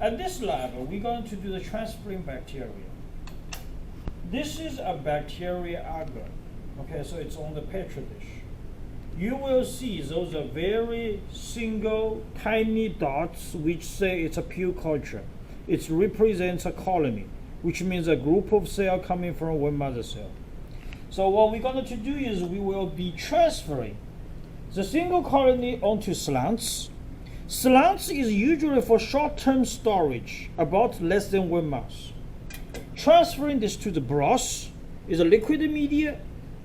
At this level, we're going to do the transferring bacteria. This is a bacteria agar. Okay, so it's on the petri dish. You will see those are very single, tiny dots which say it's a pure culture. It represents a colony, which means a group of cells coming from one mother cell. So what we're going to do is we will be transferring the single colony onto slants. Slants is usually for short-term storage, about less than 1 month. Transferring this to the broth is a liquid media,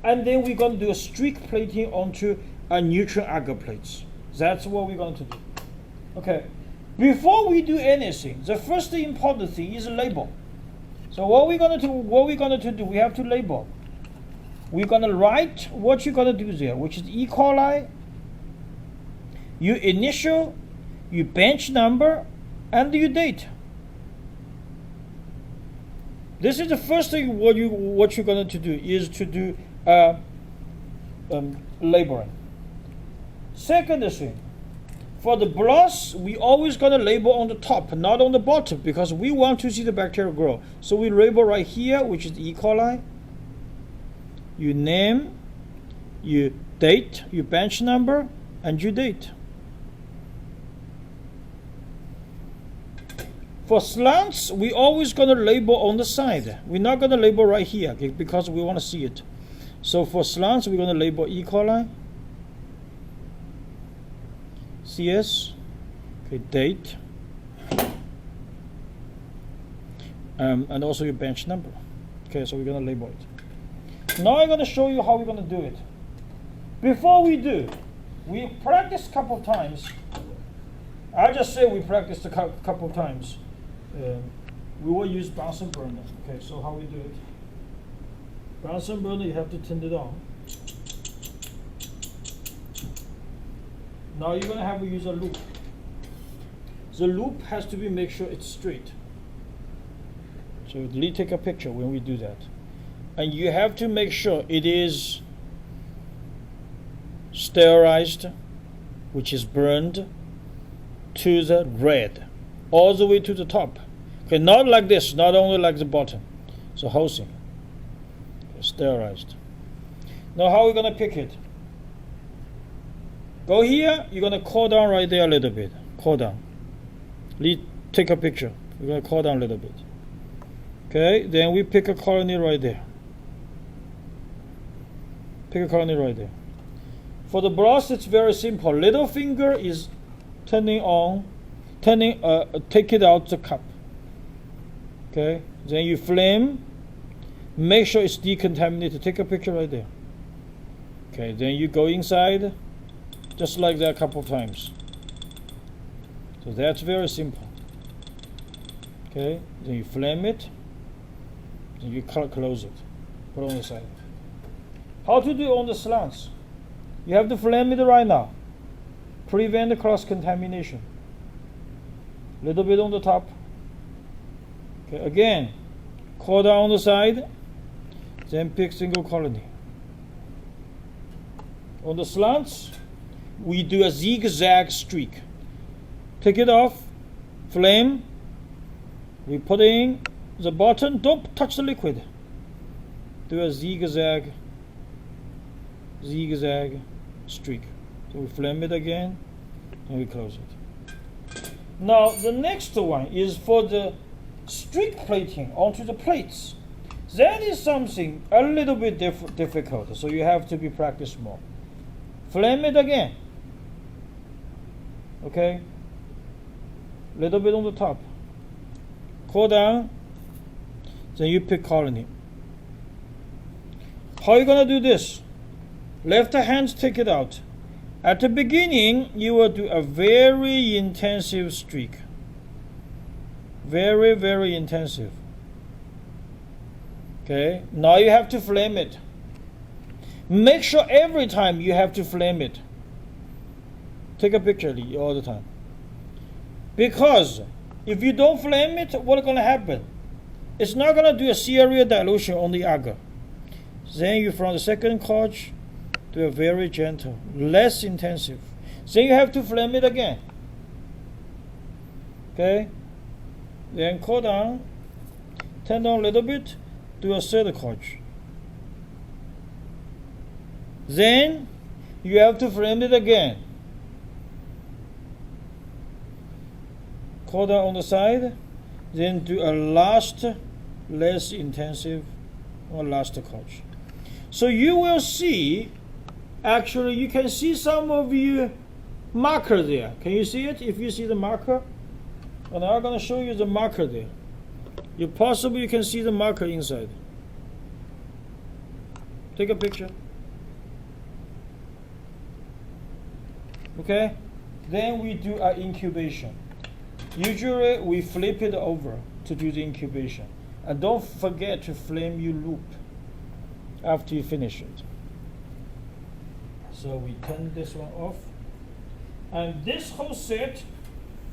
and then we're going to do a streak plating onto a neutral agar plates. That's what we're going to do. Okay, before we do anything, the first important thing is label. So what we're going to do, we have to label. We're going to write what you're going to do there, which is E. coli, your initial, your bench number, and your date. This is the first thing what you're going to do is to do labeling. Second thing, for the broth, we always going to label on the top, not on the bottom, because we want to see the bacteria grow. So we label right here, which is E. coli, your name, your date, your bench number, and your date. For slants, we always going to label on the side. We're not going to label right here, okay, because we want to see it. So for slants, we're going to label E. coli, CS, okay, date, and also your bench number. Okay, so we're going to label it. Now I'm going to show you how we're going to do it. Before we do, we practice a couple of times. I just say we practiced a couple of times. We will use Bunsen burner. Okay, so how we do it? Bunsen burner, you have to turn it on. Now you're going to have to use a loop. The loop has to be make sure it's straight. So take a picture when we do that. And you have to make sure it is sterilized, which is burned to the red, all the way to the top. Okay, not like this, not only like the bottom. So whole thing. Okay, sterilized. Now how are we going to pick it? Go here, you're going to cool down right there a little bit. Cool down. Take a picture. We're going to cool down a little bit. Okay, then we pick a colony right there. Pick a colony right there. For the broth, it's very simple. Little finger is turning on, take it out the cup. Okay, then you flame, make sure it's decontaminated. Take a picture right there. Okay, then you go inside, just like that a couple of times. So that's very simple. Okay, then you flame it, then you close it, put it on the side. How to do it on the slants? You have to flame it right now. Prevent the cross-contamination. Little bit on the top. Okay, again, cool down on the side, then pick single colony. On the slants, we do a zigzag streak. Take it off, flame, we put in the bottom, don't touch the liquid. Do a zigzag streak. So we flame it again, and we close it. Now the next one is for the streak plating onto the plates. That is something a little bit difficult, so you have to be practiced more. Flame it again. Okay, little bit on the top. Cool down, then you pick colony. How are you going to do this? Left hand take it out. At the beginning, you will do a very intensive streak. Very, very intensive. Okay, now you have to flame it. Make sure every time you have to flame it. Take a picture all the time. Because if you don't flame it, what's going to happen? It's not going to do a serial dilution on the agar. Then you, from the second couch, do a very gentle, less intensive. Then you have to flame it again. Okay? Then cool down, turn down a little bit, do a third culture. Then you have to flame it again. Cool down on the side, then do a last, less intensive, or last culture. So you will see, actually you can see some of your marker there. Can you see it? If you see the marker, and I'm going to show you the marker there. You possibly can see the marker inside. Take a picture. Okay? Then we do our incubation. Usually we flip it over to do the incubation. And don't forget to flame your loop after you finish it. So we turn this one off. And this whole set,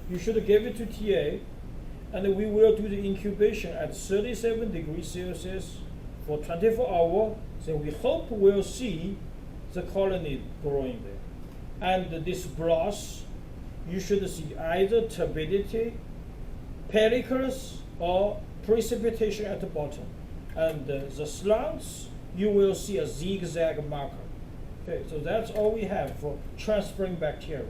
you should give it to TA, and we will do the incubation at 37 degrees Celsius for 24 hours. So we hope we'll see the colony growing there. And this broth, you should see either turbidity, pellicles, or precipitation at the bottom. And the slants, you will see a zigzag marker. Okay, so that's all we have for transferring bacteria.